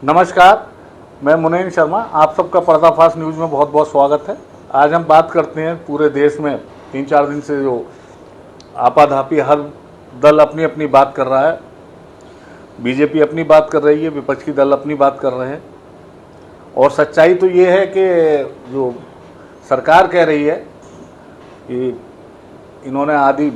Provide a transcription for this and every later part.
नमस्कार, मैं मुनीन शर्मा। आप सबका पर्दाफाश न्यूज़ में बहुत बहुत स्वागत है। आज हम बात करते हैं पूरे देश में 3-4 दिन से जो आपाधापी हर दल अपनी अपनी बात कर रहा है। बीजेपी अपनी बात कर रही है, विपक्ष की दल अपनी बात कर रहे हैं। और सच्चाई तो ये है कि जो सरकार कह रही है कि इन्होंने आदि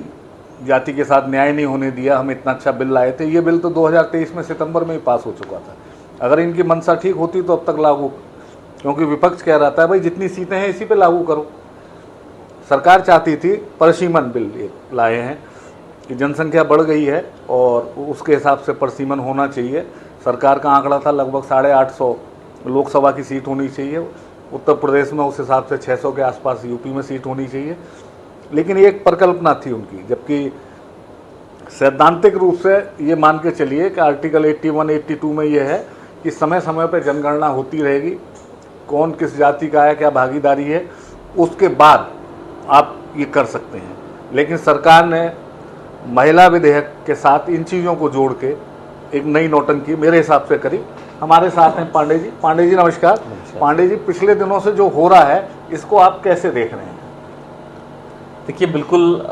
जाति के साथ न्याय नहीं होने दिया, हम इतना अच्छा बिल लाए थे। ये बिल तो 2023 में सितंबर में ही पास हो चुका था। अगर इनकी मंशा ठीक होती तो अब तक लागू, क्योंकि विपक्ष कह रहा था भाई जितनी सीटें हैं इसी पे लागू करो। सरकार चाहती थी परसीमन बिल लाए हैं कि जनसंख्या बढ़ गई है और उसके हिसाब से परसीमन होना चाहिए। सरकार का आंकड़ा था लगभग 850 लोकसभा की सीट होनी चाहिए, उत्तर प्रदेश में उस हिसाब से 600 के आसपास यूपी में सीट होनी चाहिए। लेकिन ये एक परिकल्पना थी उनकी, जबकि सैद्धांतिक रूप से ये मान के चलिए कि आर्टिकल 81-82 में ये है कि समय समय पर जनगणना होती रहेगी, कौन किस जाति का है, क्या भागीदारी है, उसके बाद आप ये कर सकते हैं। लेकिन सरकार ने महिला विधेयक के साथ इन चीज़ों को जोड़ के एक नई नौटंकी मेरे हिसाब से करी। हमारे साथ हैं पांडे जी। पांडे जी नमस्कार। पांडे जी, पिछले दिनों से जो हो रहा है इसको आप कैसे देख रहे हैं? देखिए, बिल्कुल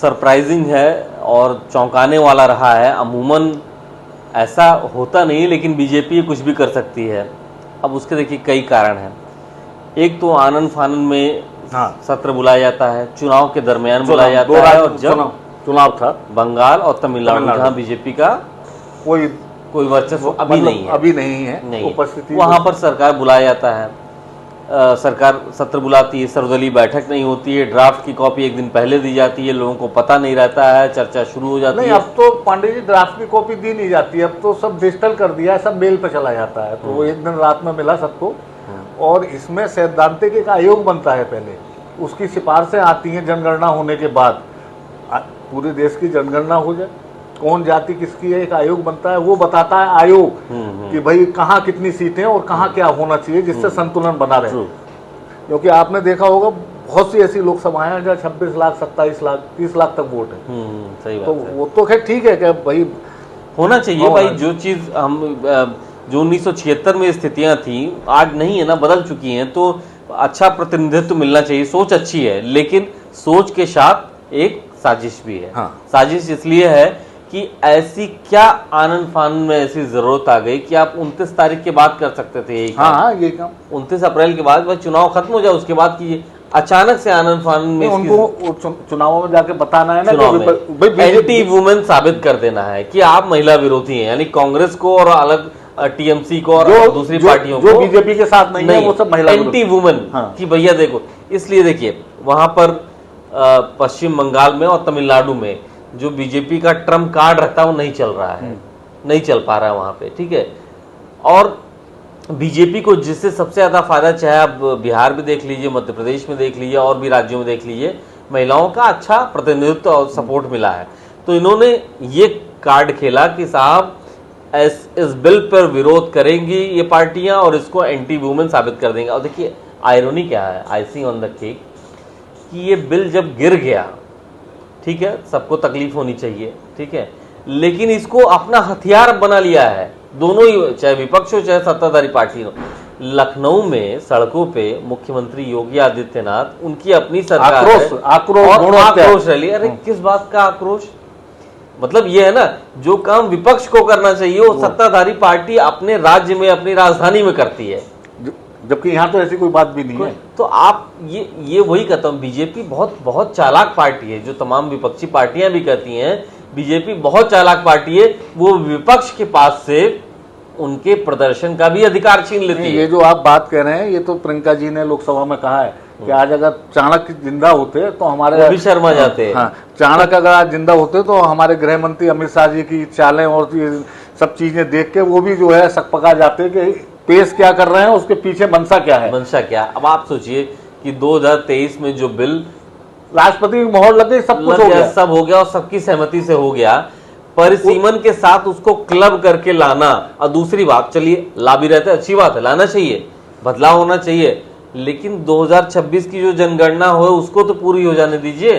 सरप्राइजिंग है और चौंकाने वाला रहा है। अमूमन ऐसा होता नहीं, लेकिन बीजेपी कुछ भी कर सकती है। अब उसके देखिए कई कारण हैं। एक तो आनन फानन में सत्र बुलाया जाता है, चुनाव के दरमियान बुलाया जाता है, और जब चुनाव था बंगाल और तमिलनाडु जहाँ बीजेपी का कोई वर्चस्व अभी नहीं है उपस्थिति, वहाँ पर सरकार बुलाया जाता है। सरकार सत्र बुलाती है, सर्वदलीय बैठक नहीं होती है, ड्राफ्ट की कॉपी एक दिन पहले दी जाती है, लोगों को पता नहीं रहता है, चर्चा शुरू हो जाती है। अब तो पांडे जी ड्राफ्ट की कॉपी दी नहीं जाती है, अब तो सब डिजिटल कर दिया है, सब मेल पे चला जाता है, तो वो एक दिन रात में मिला सबको। और इसमें सैद्धांतिक एक आयोग बनता है, पहले उसकी सिफारिशें आती हैं जनगणना होने के बाद, पूरे देश की जनगणना हो जाए, कौन जाति किसकी है, एक आयोग बनता है, वो बताता है आयोग कि भाई कहाँ कितनी सीटें और कहाँ क्या होना चाहिए जिससे संतुलन बना रहे। क्योंकि आपने देखा होगा बहुत सी ऐसी लोकसभाएं हैं जहाँ 26 लाख 27 लाख 30 लाख तक वोट है। सही बात तो है। वो तो खैर ठीक है कि भाई होना चाहिए भाई। जो चीज हम जो 1976 में स्थितियां थी आज नहीं है ना, बदल चुकी हैं, तो अच्छा प्रतिनिधित्व मिलना चाहिए। सोच अच्छी है, लेकिन सोच के साथ एक साजिश भी है। साजिश इसलिए है कि ऐसी क्या आनन फानन में ऐसी जरूरत आ गई कि आप 29 तारीख के बाद कर सकते थे यही काम। 29 अप्रैल के बाद चुनाव खत्म हो जाए, उसके बाद कीजिए। अचानक से आनंद फानन में उनको चुनावों में जाके बताना है ना, एंटी वुमेन साबित कर देना है कि आप महिला विरोधी हैं, यानी कांग्रेस को और अलग टीएमसी को और दूसरी पार्टियों को, जो बीजेपी के साथ नहीं है, वो सब महिला एंटी वुमेन की भैया देखो। इसलिए देखिए वहां पर पश्चिम बंगाल में और तमिलनाडु में जो बीजेपी का ट्रम्प कार्ड रहता है वो नहीं चल रहा है, नहीं चल पा रहा है वहां पे, ठीक है। और बीजेपी को जिससे सबसे ज्यादा फायदा, चाहे आप बिहार में देख लीजिए, मध्य प्रदेश में देख लीजिए, और भी राज्यों में देख लीजिए, महिलाओं का अच्छा प्रतिनिधित्व और सपोर्ट मिला है। तो इन्होंने ये कार्ड खेला कि साहब इस बिल पर विरोध करेंगी ये पार्टियां और इसको एंटी वुमेन साबित कर देंगे। और देखिए आयरनी क्या है, आइसिंग ऑन द केक, कि ये बिल जब गिर गया, ठीक है, सबको तकलीफ होनी चाहिए, ठीक है, लेकिन इसको अपना हथियार बना लिया है दोनों ही, चाहे विपक्ष हो चाहे सत्ताधारी पार्टी हो। लखनऊ में सड़कों पे मुख्यमंत्री योगी आदित्यनाथ, उनकी अपनी सरकार आक्रोश रैली। अरे किस बात का आक्रोश? मतलब ये है ना, जो काम विपक्ष को करना चाहिए वो सत्ताधारी पार्टी अपने राज्य में, अपनी राजधानी में करती है, जबकि यहाँ तो ऐसी कोई बात भी नहीं है। तो आप ये वही कहता हूँ, बीजेपी बहुत चालाक पार्टी है, जो तमाम विपक्षी पार्टियां भी कहती हैं बीजेपी बहुत चालाक पार्टी है। वो विपक्ष के पास से उनके प्रदर्शन का भी अधिकार छीन लेती है। ये जो आप बात कह रहे हैं, ये तो प्रियंका जी ने लोकसभा में कहा है कि आज अगर चाणक्य जिंदा होते तो हमारे भी शर्मा जाते हैं। चाणक्य अगर आज जिंदा होते तो हमारे गृह मंत्री अमित शाह जी की चालें और सब चीजें देख के वो भी जो है सकपका जाते कि पेश क्या कर रहे हैं, उसके पीछे मंशा क्या है। मंशा क्या? अब आप सोचिए कि 2023 में जो बिल राष्ट्रपति की मोहर लग गई, सब कुछ हो गया, सब हो गया और सबकी सहमति से हो गया, परिसीमन के साथ उसको क्लब करके लाना। और दूसरी बात, चलिए ला भी रहते, अच्छी बात है, लाना चाहिए, बदलाव होना चाहिए, लेकिन 2026 की जो जनगणना हो उसको तो पूरी हो जाने दीजिए।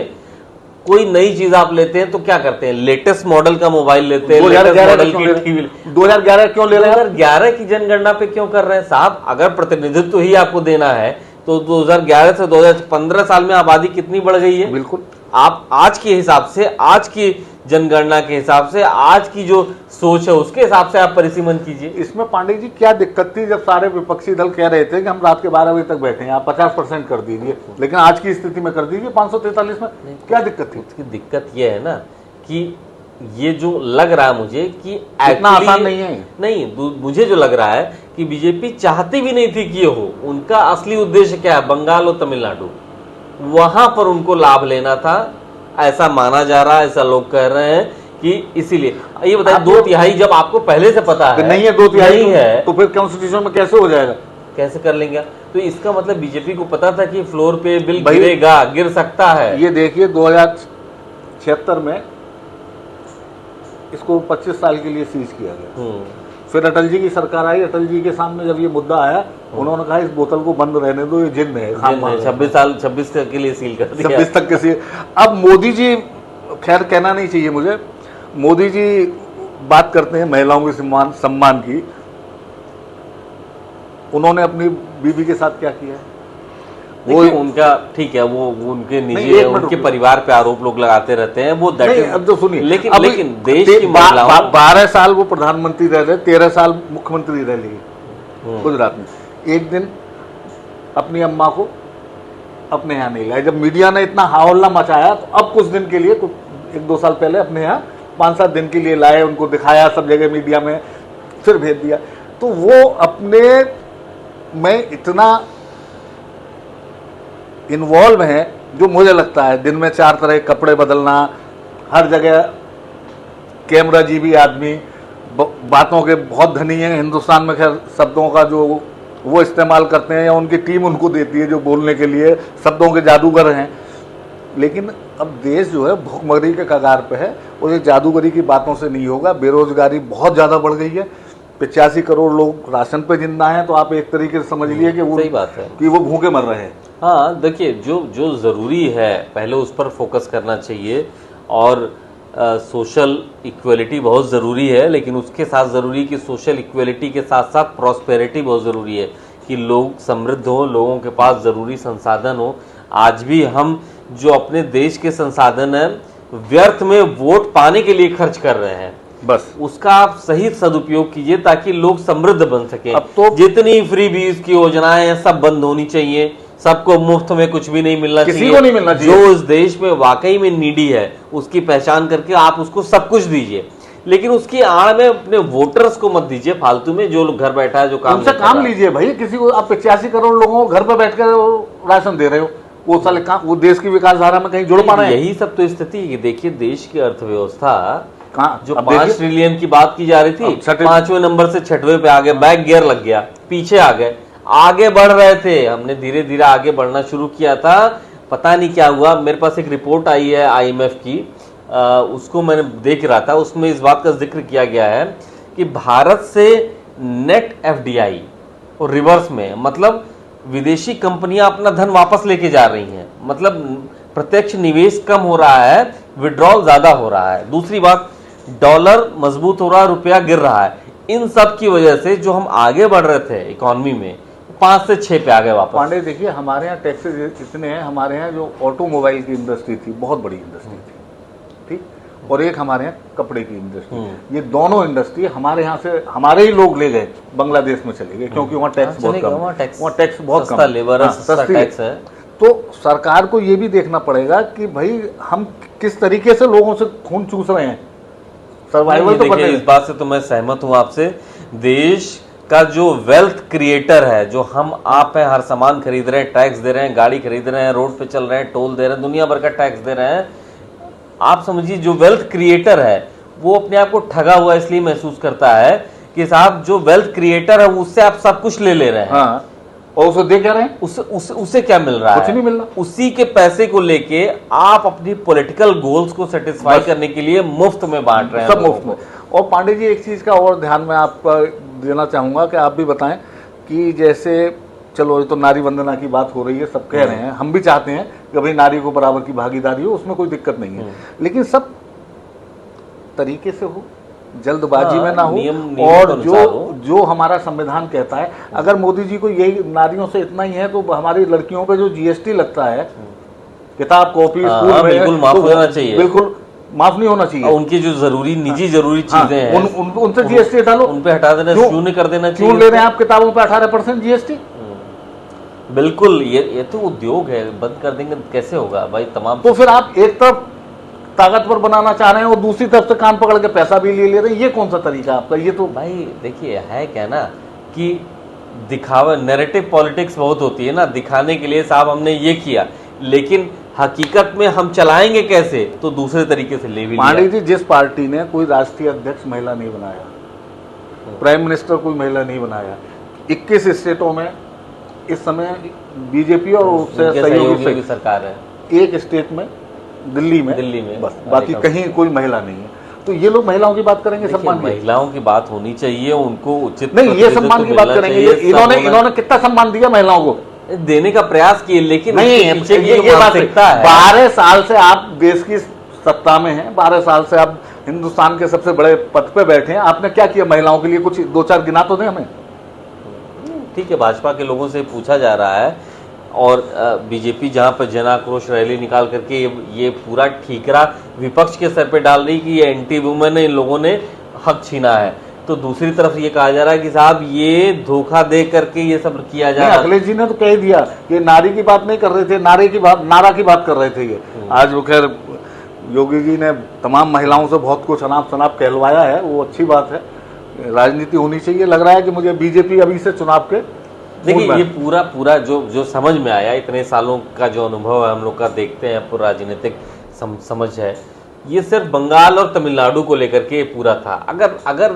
कोई नई चीज आप लेते हैं तो क्या करते हैं, लेटेस्ट मॉडल का मोबाइल लेते हैं, 2011 लेटेस्ट मॉडल क्यों की ले रहे टीवी। हैं? 2011 क्यों ले रहे हैं? 2011 की जनगणना पे क्यों कर रहे हैं साहब? अगर प्रतिनिधित्व ही आपको देना है तो 2011 से 2015 साल में आबादी कितनी बढ़ गई है? बिल्कुल। आप आज के हिसाब से, आज की जनगणना के हिसाब से, आज की जो सोच है उसके हिसाब से आप परिसीमन कीजिए। इसमें पांडे जी क्या दिक्कत थी जब सारे विपक्षी दल कह रहे थे कि हम रात के 12 बजे तक बैठे हैं, आप 50% कर दीजिए, लेकिन आज की स्थिति में कर दीजिए 543 में, क्या दिक्कत थी? उसकी दिक्कत यह है ना कि ये जो लग रहा है मुझे कि इतना actually- आसान नहीं है। नहीं, मुझे जो लग रहा है कि बीजेपी चाहती भी नहीं थी कि ये हो। उनका असली उद्देश्य क्या है? बंगाल और तमिलनाडु, वहां पर उनको लाभ लेना था, ऐसा माना जा रहा है, ऐसा लोग कह रहे हैं कि इसीलिए। ये बताइए, 2/3 जब आपको पहले से पता है नहीं है 2/3 नहीं है तो फिर कॉन्स्टिट्यूशन में कैसे हो जाएगा? कैसे कर लेंगे? तो इसका मतलब बीजेपी को पता था कि फ्लोर पे बिल भाई, गिरेगा, गिर सकता है। ये देखिए 2076 में इसको 25 साल के लिए सीज किया गया। फिर अटल जी की सरकार आई, अटल जी के सामने जब ये मुद्दा आया, उन्होंने कहा इस बोतल को बंद रहने दो, ये जिन्न है। 26 के लिए सील कर दिया। 26 तक के लिए। अब मोदी जी, खैर कहना नहीं चाहिए मुझे, मोदी जी बात करते हैं महिलाओं के सम्मान की। उन्होंने अपनी बीवी के साथ क्या किया है? वो उनका ठीक है, वो उनके निजी नहीं, है, उनके परिवार पे आरोप लोग लगाते रहते हैं, वो नहीं, अब तो सुनिए, लेकिन अब लेकिन देश की महिलाओं 12 साल वो प्रधानमंत्री रह रहे, 13 साल मुख्यमंत्री रह ली गुजरात में। एक दिन अपनी अम्मा को अपने यहाँ नहीं लाए। जब मीडिया ने इतना हावल्ला मचाया तो अब कुछ दिन के लिए, 1-2 साल पहले अपने यहाँ 5-7 दिन के लिए लाए, उनको दिखाया सब जगह मीडिया में, फिर भेज दिया। तो वो अपने में इतना इन्वॉल्व हैं, जो मुझे लगता है दिन में 4 तरह के कपड़े बदलना, हर जगह कैमरा जीबी आदमी, बातों के बहुत धनी हैं। हिंदुस्तान में खैर शब्दों का जो वो इस्तेमाल करते हैं या उनकी टीम उनको देती है जो बोलने के लिए, शब्दों के जादूगर हैं। लेकिन अब देश जो है भूखमरी के कगार पे है और ये जादूगरी की बातों से नहीं होगा। बेरोजगारी बहुत ज़्यादा बढ़ गई है, 85 करोड़ लोग राशन पे जिंदा हैं, तो आप एक तरीके से समझ लिए कि वो सही बात है कि वो भूखे मर रहे हैं। हाँ, देखिए, जो ज़रूरी है पहले उस पर फोकस करना चाहिए। और सोशल इक्वलिटी बहुत ज़रूरी है, लेकिन उसके साथ ज़रूरी कि सोशल इक्वलिटी के साथ साथ प्रॉस्पेरिटी बहुत ज़रूरी है, कि लोग समृद्ध हों, लोगों के पास ज़रूरी संसाधन हो। आज भी हम जो अपने देश के संसाधन हैं व्यर्थ में वोट पाने के लिए खर्च कर रहे हैं, बस उसका आप सही सदुपयोग कीजिए ताकि लोग समृद्ध बन सके। अब तो जितनी फ्री बीज की योजनाएं हैं सब बंद होनी चाहिए, सबको मुफ्त में कुछ भी नहीं मिलना किसी चाहिए। को नहीं मिलना चाहिए। जो इस देश में वाकई में नीडी है उसकी पहचान करके आप उसको सब कुछ दीजिए, लेकिन उसकी आड़ में अपने वोटर्स को मत दीजिए फालतू में, जो लोग घर बैठा है, जो काम उनसे नहीं काम कर रहा। लीजिए भाई। किसी को आप 85 करोड़ लोगों को घर पर बैठकर राशन दे रहे हो, वो साले काम, वो देश की विकास धारा में कहीं जुड़ पा रहे हैं? यही सब तो स्थिति है। देखिए, देश की अर्थव्यवस्था कहाँ जो अब 5 देखिए, ट्रिलियन की बात की जा रही थी, अब छठे- 5वें नंबर से 6वें पे आ गए, बैक गियर लग गया, पीछे आ गए। आगे बढ़ रहे थे, हमने धीरे धीरे आगे बढ़ना शुरू किया था, पता नहीं क्या हुआ। मेरे पास एक रिपोर्ट आई है IMF की, उसको मैंने देख रहा था, उसमें इस बात का जिक्र किया गया है कि भारत से नेट FDI और रिवर्स में, मतलब विदेशी कंपनियां अपना धन वापस लेके जा रही हैं, मतलब प्रत्यक्ष निवेश कम हो रहा है, विड्रॉल ज्यादा हो रहा है। दूसरी बात, डॉलर मजबूत हो रहा है, रुपया गिर रहा है। इन सब की वजह से जो हम आगे बढ़ रहे थे इकोनॉमी में, 5 से 6 पे आ गए वापस। पांडे देखिए, हमारे यहाँ टैक्सेस इतने हैं। हमारे यहाँ जो ऑटोमोबाइल की इंडस्ट्री थी, बहुत बड़ी इंडस्ट्री थी, ठीक, और एक हमारे यहाँ कपड़े की इंडस्ट्री। ये दोनों इंडस्ट्री हमारे यहाँ से, हमारे ही लोग ले गए, बांग्लादेश में चले गए, क्योंकि वहाँ टैक्स बहुत कम, वहाँ टैक्स बहुत कम, लेबर है, सस्ता टैक्स है। तो सरकार को ये भी देखना पड़ेगा कि भाई हम किस तरीके से लोगों से खून चूस रहे हैं। सर्वाइवल तो देखिए, इस बात से तो मैं सहमत हूं आपसे। देश का जो वेल्थ क्रिएटर है, जो हम आप हैं, हर सामान खरीद रहे हैं, टैक्स दे रहे हैं, गाड़ी खरीद रहे हैं, रोड पे चल रहे हैं, टोल दे रहे हैं, दुनिया भर का टैक्स दे रहे हैं। आप समझिए, जो वेल्थ क्रिएटर है वो अपने आप को ठगा हुआ इसलिए महसूस करता है कि साहब जो वेल्थ क्रिएटर है उससे आप सब कुछ ले ले रहे हैं। हाँ, और उसे दे क्या रहे हैं? उसे क्या मिल रहा है? कुछ नहीं मिल रहा। उसी के पैसे को लेके आप अपनी पॉलिटिकल गोल्स को सेटिस्फाई करने के लिए मुफ्त में बांट रहे हैं, सब मुफ्त में। और पांडे जी, एक चीज का और ध्यान में आपका देना चाहूंगा कि आप भी बताएं कि जैसे चलो ये तो नारी वंदना की बात हो रही है, सब कह रहे हैं, हम भी चाहते हैं कि भाई नारी को बराबर की भागीदारी हो, उसमें कोई दिक्कत नहीं है, लेकिन सब तरीके से हो, जल्दबाजी में ना हो, नियमों और के अनुसार हो। जो हमारा संविधान कहता है, अगर मोदी जी को यही नारियों से इतना ही है तो हमारी लड़कियों पे जो जीएसटी लगता है, किताब कॉपी स्कूल में, बिल्कुल माफ तो होना चाहिए, बिल्कुल माफ नहीं होना चाहिए। और उनकी जो जरूरी निजी जरूरी चीजें हैं उनसे जीएसटी हटा लो, उन पे हटा देना, शून्य कर देना चाहिए। क्यों ले रहे हैं आप किताबों पे 18% जीएसटी? बिल्कुल, ये तो उद्योग है, बंद कर देंगे कैसे होगा भाई? तमाम तो फिर आप एक तरफ ताकतवर बनाना चाह रहे हैं और दूसरी तरफ से कान पकड़ के पैसा भी ले रहे हैं, ये कौन सा तरीका आपका? ये तो भाई देखिए है क्या ना कि दिखावा, नैरेटिव पॉलिटिक्स बहुत होती है ना, दिखाने के लिए साहब हमने ये किया, लेकिन हकीकत में हम चलाएंगे कैसे, तो दूसरे तरीके से ले भी लिया। पांडे जी, जिस पार्टी ने कोई राष्ट्रीय अध्यक्ष महिला नहीं बनाया, प्राइम मिनिस्टर कोई महिला नहीं बनाया, 21 स्टेटों में इस समय बीजेपी और उससे सहयोगी की सरकार है, एक स्टेट में दिल्ली में बस, बाकी कहीं कोई महिला नहीं है। तो ये लोग महिलाओं की बात करेंगे, सम्मान की? महिलाओं की बात होनी चाहिए, उनको उचित नहीं, ये सम्मान की बात करेंगे। इन्होंने कितना सम्मान दिया महिलाओं को? देने का प्रयास किए, लेकिन नहीं, ये बात है। 12 साल से आप देश की सत्ता में हैं, 12 साल से आप हिंदुस्तान के सबसे बड़े पद पे बैठे हैं, आपने क्या किया महिलाओं के लिए? कुछ 2-4 गिना तो दें हमें। ठीक है, भाजपा के लोगों से पूछा जा रहा है, और बीजेपी जहां पर जन आक्रोश रैली निकाल करके ये पूरा ठीकरा विपक्ष के सर पे डाल रही कि ये एंटी वुमेन है, इन लोगों ने हक छीना है, तो दूसरी तरफ ये कहा जा रहा है कि साहब ये धोखा दे करके ये सब किया जा रहा है। अखिलेश जी ने तो कह दिया कि नारी की बात नहीं कर रहे थे, नारा की बात कर रहे थे ये। आज वो खैर योगी जी ने तमाम महिलाओं से बहुत कुछ अनाप शनाप कहलवाया है, वो अच्छी बात है, राजनीति होनी चाहिए। लग रहा है कि मुझे बीजेपी अभी से चुनाव के देखिए ये पूरा जो समझ में आया, इतने सालों का जो अनुभव है हम लोग का, देखते हैं पूरा राजनीतिक समझ है, ये सिर्फ बंगाल और तमिलनाडु को लेकर के पूरा था। अगर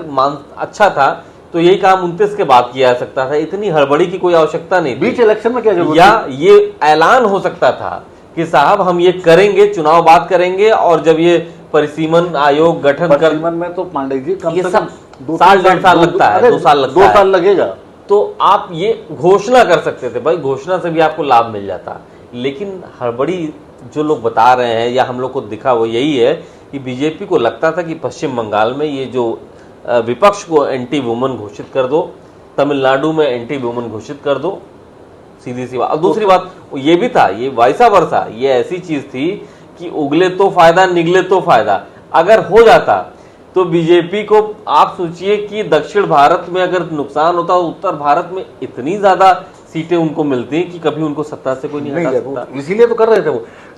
अच्छा था तो यही काम 29 के बाद किया जा सकता था, इतनी हड़बड़ी की कोई आवश्यकता नहीं थी। बीच इलेक्शन में क्या जरूरत? या ये ऐलान हो सकता था कि साहब हम ये करेंगे, चुनाव बाद करेंगे, और जब ये परिसीमन आयोग गठन कर, में तो पांडे जी कम से कम 1.5 साल लगता है, 2 साल लगता है, 2 साल लगेगा, तो आप ये घोषणा कर सकते थे भाई, घोषणा से भी आपको लाभ मिल जाता। लेकिन हड़बड़ी जो लोग बता रहे हैं या हम लोग को दिखा वो यही है कि बीजेपी को लगता था कि पश्चिम बंगाल में ये जो विपक्ष को एंटी वुमन घोषित कर दो, तमिलनाडु में एंटी वुमन घोषित कर दो, सीधी सी बात। अब दूसरी बात ये भी था, ये वाइसा वर्सा, ये ऐसी चीज थी कि उगले तो फायदा निगले तो फायदा। अगर हो जाता तो बीजेपी को आप सोचिए कि दक्षिण भारत में अगर नुकसान होता, उत्तर भारत में इतनी ज्यादा सीटें उनको मिलती कि कभी उनको सत्ता से कोई नहीं हटा सकता। इसीलिए तो कर रहे थे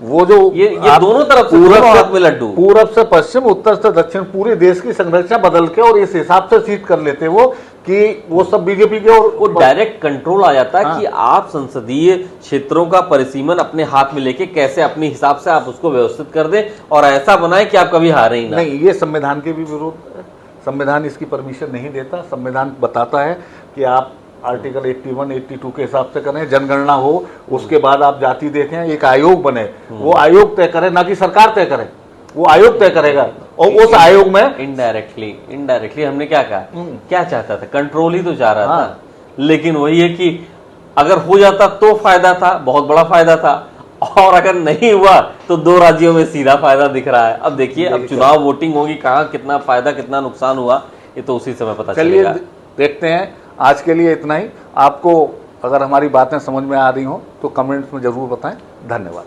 वो जो ये दोनों तरफ से, दोनों हाथ में लड्डू, पूरब से पश्चिम, उत्तर से दक्षिण, पूरे देश की संरचना बदल के और इस हिसाब से सीट कर लेते वो कि वो सब बीजेपी के, और वो डायरेक्ट कंट्रोल आ जाता है। हाँ। कि आप संसदीय क्षेत्रों का परिसीमन अपने हाथ में लेके कैसे अपने हिसाब से आप उसको व्यवस्थित कर दें और ऐसा बनाए कि आप कभी हारे ही ना। नहीं, ये संविधान के भी विरोध है, संविधान इसकी परमिशन नहीं देता। संविधान बताता है कि आप आर्टिकल 81, 82 के हिसाब से करें, जनगणना हो, उसके बाद आप जाति देखें, एक आयोग बने, वो आयोग तय करे, ना कि सरकार तय करे, वो आयोग तय करेगा। और उस आयोग में इनडायरेक्टली हमने क्या कहा, क्या चाहता था, कंट्रोल ही तो चाह रहा था। लेकिन वही है कि अगर हो जाता तो फायदा था, बहुत बड़ा फायदा था, और अगर नहीं हुआ तो 2 राज्यों में सीधा फायदा दिख रहा है। अब देखिए, अब चुनाव वोटिंग होगी, कहाँ कितना फायदा कितना नुकसान हुआ, ये तो उसी समय पता चलेगा। देखते हैं। आज के लिए इतना ही। आपको अगर हमारी बातें समझ में आ रही हो तो कमेंट्स में जरूर बताएं। धन्यवाद।